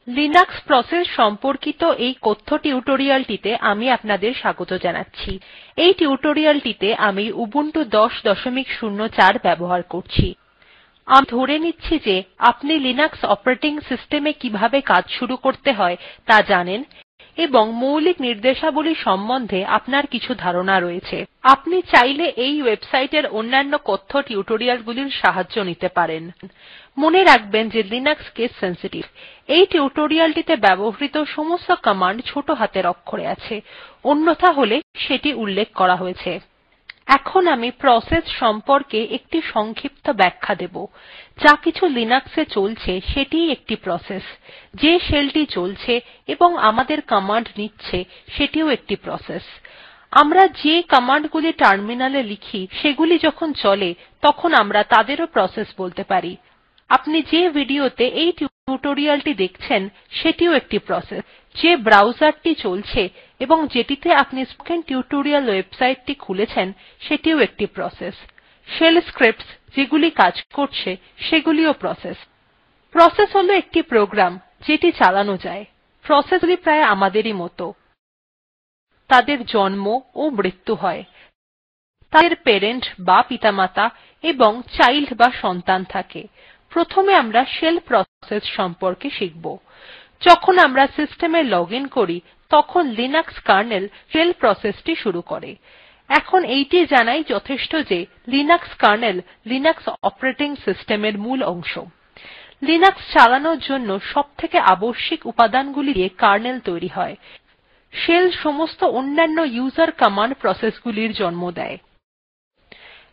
Linux process সম্পর্কিত এই কথ্য টিউটোরিয়ালটিতে আমি আপনাদের স্বাগত জানাচ্ছি। এই টিউটোরিয়ালটিতে আমি উবুন্টু ১০.০৪ ব্যবহার করছি। আমি ধরে নিচ্ছি যে আপনি লিনাক্স অপারেটিং সিস্টেমে কিভাবে কাজ শুরু করতে হয় তা জানেন এবং মৌলিক নির্দেশাবলী সম্বন্ধে আপনার কিছু ধারণা রয়েছে। আপনি চাইলে এই ওয়েবসাইটের অন্যান্য কথ্য টিউটোরিয়ালগুলির সাহায্য নিতে পারেন। মনে রাখবেন যে লিনাক্স কেস সেনসিটিভ। এই টিউটোরিয়ালটিতে ব্যবহৃত সমস্ত কমান্ড ছোট হাতের অক্ষরে আছে, অন্যথা হলে সেটি উল্লেখ করা হয়েছে। এখন আমি প্রসেস সম্পর্কে একটি সংক্ষিপ্ত ব্যাখ্যা দেব। যা কিছু লিনাক্সে চলছে সেটিই একটি প্রসেস। যে শেলটি চলছে এবং আমাদের কমান্ড নিচ্ছে সেটিও একটি প্রসেস। আমরা যে কমান্ডগুলি টার্মিনালে লিখি সেগুলি যখন চলে তখন আমরা তাদেরও প্রসেস বলতে পারি। আপনি যে ভিডিওতে এই টিউটোরিয়ালটি দেখছেন সেটিও একটি প্রসেস। যে ব্রাউজারটি চলছে এবং যেটিতে আপনি স্পোকেন টিউটোরিয়াল ওয়েবসাইটটি খুলেছেন সেটিও একটি প্রসেস। শেল স্ক্রিপ্টস যেগুলি কাজ করছে সেগুলিও প্রসেস। প্রসেস হল একটি প্রোগ্রাম যেটি চালানো যায়। প্রসেসগুলি প্রায় আমাদেরই মত। তাদের জন্ম ও মৃত্যু হয়। তাদের প্যারেন্ট বা পিতামাতা এবং চাইল্ড বা সন্তান থাকে। প্রথমে আমরা শেল প্রসেস সম্পর্কে শিখব। যখন আমরা সিস্টেমে লগইন করি তখন লিনাক্স কার্নেল শেল প্রসেসটি শুরু করে। এখন এইটি জানাই যথেষ্ট যে লিনাক্স কার্নেল লিনাক্স অপারেটিং সিস্টেমের মূল অংশ। লিনাক্স চালানোর জন্য সবথেকে আবশ্যিক উপাদানগুলি দিয়ে কার্নেল তৈরি হয়। শেল সমস্ত অন্যান্য ইউজার কমান্ড প্রসেসগুলির জন্ম দেয়।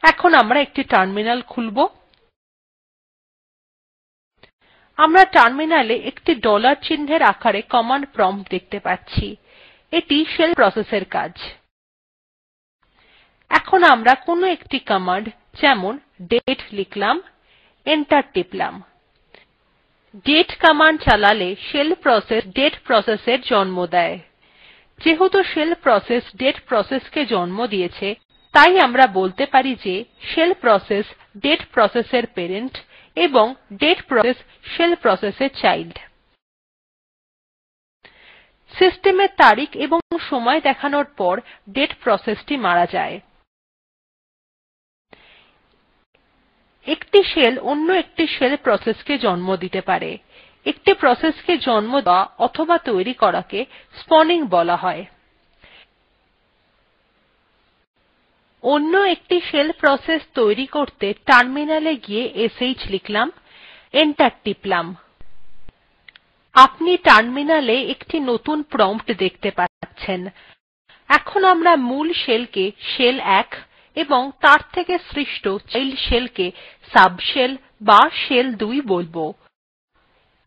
এখন আমরা একটি টার্মিনাল খুলব। আমরা টার্মিনালে একটি ডলার চিহ্নের আকারে কমান্ড প্রম্পট দেখতে পাচ্ছি। এটি শেল প্রসেসের কাজ। এখন আমরা কোনো একটি কমান্ড যেমন দাতে লিখলাম, এন্টার টিপলাম। দাতে কমান্ড চালালে শেল প্রসেস দাতে প্রসেসের জন্ম দেয়। যেহেতু শেল প্রসেস দাতে প্রসেসকে জন্ম দিয়েছে তাই আমরা বলতে পারি যে শেল প্রসেস দাতে প্রসেসের প্যারেন্ট এবং দাতে প্রসেস শেল প্রসেসের চাইল্ড। সিস্টেমে তারিখ এবং সময় দেখানোর পর দাতে প্রসেসটি মারা যায়। একটি শেল অন্য একটি শেল প্রসেসকে জন্ম দিতে পারে। একটি প্রসেসকে জন্ম দেওয়া অথবা তৈরি করাকে স্পাউনিং বলা হয়। অন্য একটি শেল প্রসেস তৈরি করতে টার্মিনালে গিয়ে শ লিখলাম, এন্টার টিপলাম। আপনি টার্মিনালে একটি নতুন প্রম্পট দেখতে পাচ্ছেন। এখন আমরা মূল শেলকে শেল ১ এবং তার থেকে সৃষ্ট চাইল্ড শেলকে সাবশেল বা শেল ২ বলব।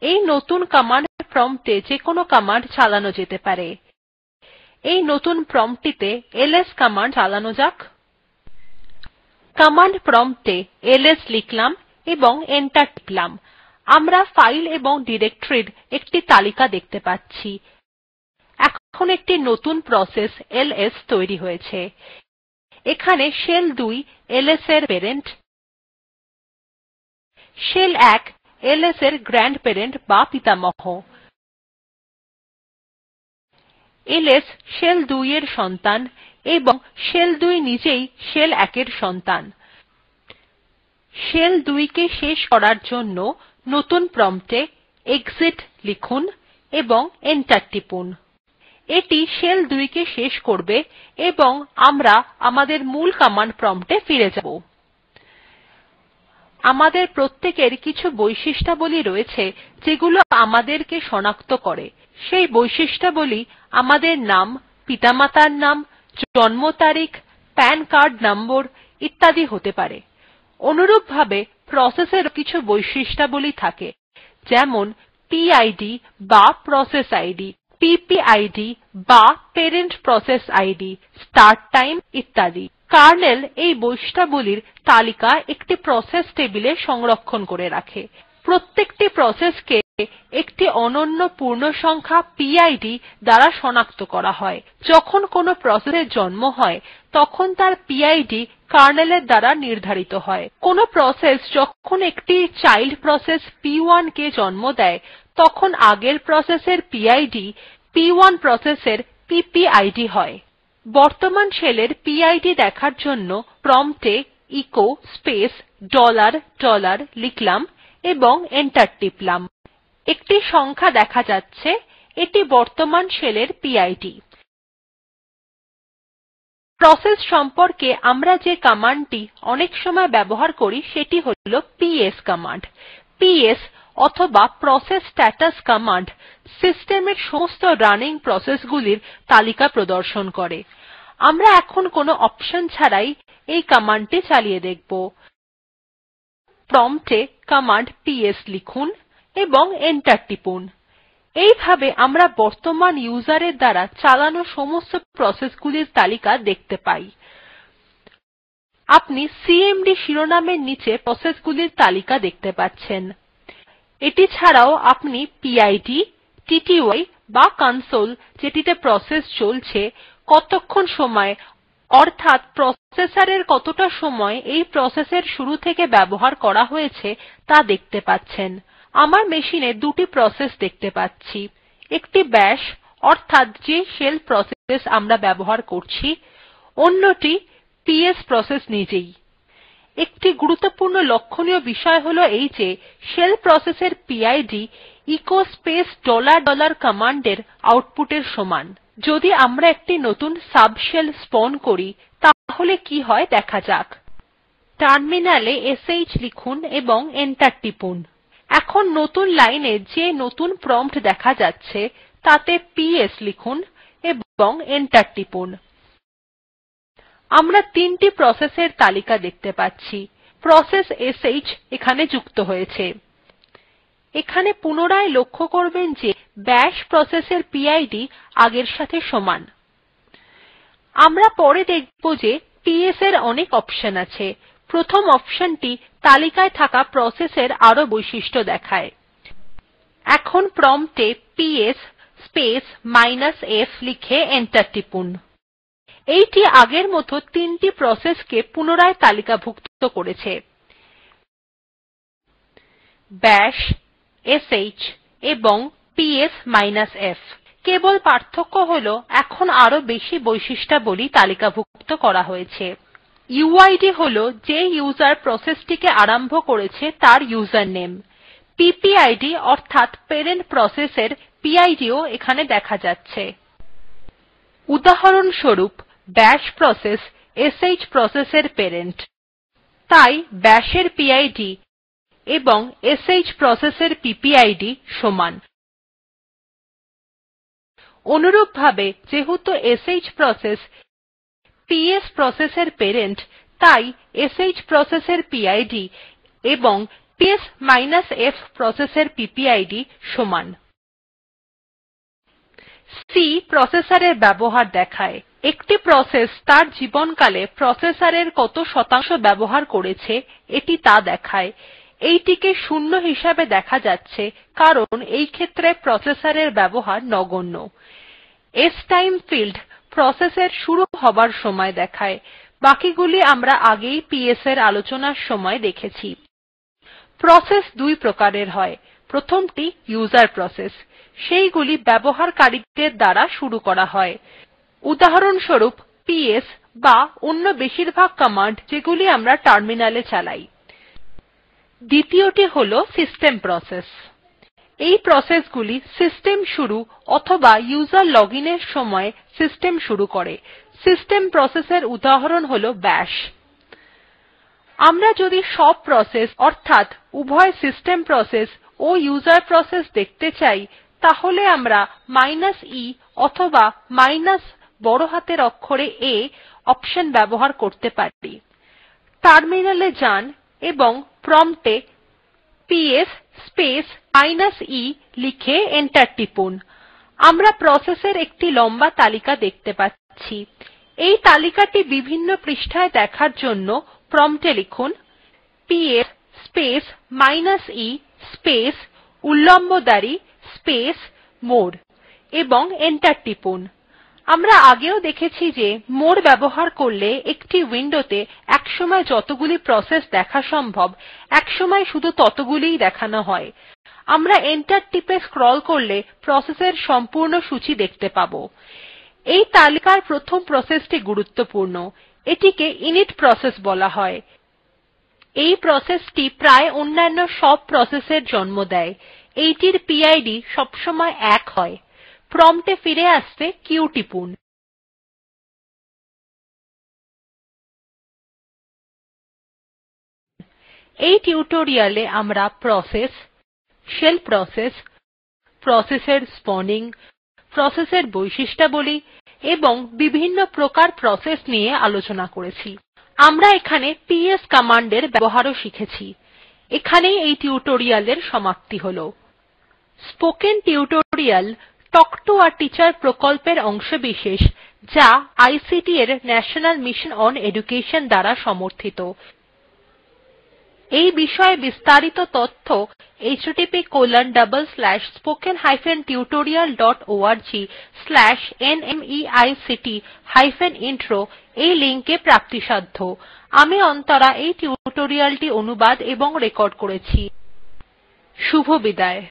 এই নতুন কমান্ড প্রম্পটে যেকোনো কমান্ড চালানো যেতে পারে। এই নতুন প্রম্পটটিতে এলএস কমান্ড চালানো যাক। কমান্ড প্রম্পটে এলএস লিখলাম এবং এন্টার টিপলাম। আমরা ফাইল এবং ডিরেক্টরীর একটি তালিকা দেখতে পাচ্ছি। এখন একটি নতুন প্রসেস এলএস তৈরি হয়েছে। এখানে শেল ২ এলএস এর প্যারেন্ট, শেল ১ এলএস এর গ্র্যান্ডপ্যারেন্ট বা পিতামহ, এলএস শেল ২ এর সন্তান এবং শেল ২ নিজেই শেল ১ এর সন্তান। শেল ২ কে শেষ করার জন্য নতুন প্রম্পটে এক্সিট লিখুন এবং এন্টার টিপুন। এটি শেল ২ কে শেষ করবে এবং আমরা আমাদের মূল কমান্ড প্রম্পটে ফিরে যাব। আমাদের প্রত্যেকের কিছু বৈশিষ্ট্যাবলী রয়েছে যেগুলো আমাদেরকে সনাক্ত করে। সেই বৈশিষ্ট্যাবলী আমাদের নাম, পিতামাতার নাম, জন্ম তারিখ, পান কার্ড নম্বর ইত্যাদি হতে পারে। অনুরূপভাবে প্রসেসেরও কিছু বৈশিষ্ট্যাবলী থাকে যেমন পিড বা প্রসেস ইদ, পিপিআইডি বা parent process ID, start time ইত্যাদি। কার্নেল এই বৈশিষ্ট্যাবলীর তালিকা একটি প্রসেস টেবিলে সংরক্ষণ করে রাখে। প্রত্যেকটি প্রসেসকে একটি অনন্য পূর্ণসংখ্যা পিড দ্বারা শনাক্ত করা হয়। যখন কোনো প্রসেসের জন্ম হয় তখন তার পিড কার্নেলের দ্বারা নির্ধারিত হয়। কোনো প্রসেস যখন একটি চাইল্ড প্রসেস প1 কে জন্ম দেয় তখন আগের প্রসেসের পিড প1 প্রসেসের পিপিআইডি হয়। বর্তমান শেলের পিড দেখার জন্য প্রম্পট এ এচো স্পেস ডলার ডলার লিখলাম এবং এন্টার টিপলাম। একটি সংখ্যা দেখা যাচ্ছে, এটি বর্তমান শেলের পিড। প্রসেস সম্পর্কে আমরা যে কমান্ডটি অনেক সময় ব্যবহার করি সেটি হল পিএস কমান্ড। পিএস অথবা প্রসেস স্ট্যাটাস কমান্ড সিস্টেমের সমস্ত রানিং প্রসেসগুলির তালিকা প্রদর্শন করে। আমরা এখন কোনো অপশন ছাড়াই এই কমান্ডটি চালিয়ে দেখব। প্রম্পট এ কমান্ড পিএস লিখুন এবং এন্টার টিপুন। এইভাবে আমরা বর্তমান ইউজারের দ্বারা চালানো সমস্ত প্রসেসগুলির তালিকা দেখতে পাই। আপনি সিএমডি শিরোনামের নিচে প্রসেসগুলির তালিকা দেখতে পাচ্ছেন। এটি ছাড়াও আপনি পিড, টিটিআই বা কনসোল যেটিতে প্রসেস চলছে, কতক্ষণ সময় অর্থাৎ প্রসেসর কতটা সময় এই প্রসেসের শুরু থেকে ব্যবহার করা হয়েছে তা দেখতে পাচ্ছেন। আমার মেশিনে দুটি প্রসেস দেখতে পাচ্ছি, একটি বাশ অর্থাৎ যে শেল প্রসেস আমরা ব্যবহার করছি, অন্যটি পিএস প্রসেস নিজেই। একটি গুরুত্বপূর্ণ লক্ষণীয় বিষয় হল এই যে শেল প্রসেসের PID echo space dollar dollar কমান্ডের আউটপুটের সমান। যদি আমরা একটি নতুন সাব শেল স্পাউন করি তাহলে কি হয় দেখা যাক। টার্মিনালে শ লিখুন এবং এন্টার টিপুন। এখন নতুন লাইনে যে নতুন প্রম্পট দেখা যাচ্ছে তাতে পিএস লিখুন এবং এন্টার টিপুন। আমরা তিনটি প্রসেসের তালিকা দেখতে পাচ্ছি। প্রসেস শ এখানে যুক্ত হয়েছে। এখানে পুনরায় লক্ষ্য করবেন যে বাশ প্রসেসের পিড আগের সাথে সমান। আমরা পরে দেখব যে পিএস এর অনেক অপশন আছে। প্রথম অপশনটি তালিকায় থাকা প্রসেসের আরো বৈশিষ্ট্য দেখায়। এখন প্রম্পট এ পিএস স্পেস f লিখে এন্টার টিপুন। এইটি আগের মত তিনটি প্রসেসকে পুনরায় তালিকাভুক্ত করেছে, বাশ, শ এবং ps f। কেবল পার্থক্য হল এখন আরো বেশি বৈশিষ্ট্যাবলী তালিকাভুক্ত করা হয়েছে। উইড হল যে ইউজার প্রসেসটিকে আরম্ভ করেছে তার ইউজারনেম। পিপিআইড অর্থাৎ প্যারেন্ট প্রসেস এর পিড ও এখানে দেখা যাচ্ছে। উদাহরণস্বরূপ বাশ প্রসেস শ প্রসেস এর প্যারেন্ট, তাই bash এর পিড এবং শ প্রসেস এর পিপিআইডি সমান। অনুরূপভাবে যেহেতু শ প্রসেস পিএস প্রসেস এর প্যারেন্ট, তাই শ প্রসেস এর পিড এবং ps f প্রসেস এর পিপিআইডি সমান। c প্রসেসর এর ব্যবহার দেখায়। একটি প্রসেস তার জীবনকালে প্রসেসরের কত শতাংশ ব্যবহার করেছে এটি তা দেখায়। এইটিকে 0 হিসাবে দেখা যাচ্ছে কারণ এই ক্ষেত্রে প্রসেসরের ব্যবহার নগণ্য। স্টাইম ফিল্ড প্রসেসের শুরু হবার সময় দেখায়। বাকিগুলি আমরা আগেই পিএস এর আলোচনার সময় দেখেছি। প্রসেস দুই প্রকারের হয়। প্রথমটি ইউজার প্রসেস, সেইগুলি ব্যবহারকারীদের দ্বারা শুরু করা হয়। উদাহরণস্বরূপ পিএস বা অন্য বেশিরভাগ কমান্ড যেগুলি আমরা টার্মিনালে চালাই। দ্বিতীয়টি হল সিস্টেম প্রসেস। এই প্রসেসগুলি সিস্টেম শুরু অথবা ইউজার লগইন এর সময় সিস্টেম শুরু করে। সিস্টেম প্রসেসের উদাহরণ হল বাশ। আমরা যদি সব প্রসেস অর্থাৎ উভয় সিস্টেম প্রসেস ও ইউজার প্রসেস দেখতে চাই তাহলে আমরা -e অথবা বড় হাতের অক্ষরে A অপশন ব্যবহার করতে পারি। টার্মিনালে যান এবং প্রম্পট এ ps স্পেস -e লিখে এন্টার টিপুন। আমরা প্রসেসের একটি লম্বা তালিকা দেখতে পাচ্ছি। এই তালিকাটি বিভিন্ন পৃষ্ঠায় দেখার জন্য প্রম্পট এ লিখুন ps স্পেস -e স্পেস উল্লম্ব দাঁড়ি স্পেস মোরে এবং এন্টার টিপুন। আমরা আগেও দেখেছি যে মোরে ব্যবহার করলে একটি উইন্ডোতে একসময় যতগুলি প্রসেস দেখা সম্ভব একসময় শুধু ততগুলিই দেখানো হয়। আমরা এন্টার টিপে স্ক্রল করলে প্রসেস এর সম্পূর্ণ সূচী দেখতে পাব। এই তালিকার প্রথম প্রসেসটি গুরুত্বপূর্ণ। এটিকে ইনিট প্রসেস বলা হয়। এই প্রসেসটি প্রায় অন্যান্য সব প্রসেসের জন্ম দেয়। এইটির পিড সবসময় ১ হয়। প্রম্পট এ ফিরে আসতে q টিপুন। এই টিউটোরিয়ালে আমরা প্রসেস, শেল প্রসেস, প্রসেস এর স্পাউনিং, প্রসেস এর বৈশিষ্ট্যাবলী এবং বিভিন্ন প্রকার প্রসেস নিয়ে আলোচনা করেছি। আমরা এখানে পিএস কমান্ড এর ব্যবহারও শিখেছি। এখানেই এই টিউটোরিয়ালের সমাপ্তি হল। Spoken tutorial talk to a teacher প্রকল্পের অংশবিশেষ যা আইসিটি এর ন্যাশনাল মিশন ওন এডুকেশন দ্বারা সমর্থিত। এই বিষয়ে বিস্তারিত তথ্য httpspoken tutorialorg/nmeict ইন্ট্রো এই লিঙ্ক এ প্রাপ্তিসাধ্য। আমি অন্তরা এই টিউটোরিয়ালটি অনুবাদ এবং রেকর্ড করেছি। শুভবিদায়।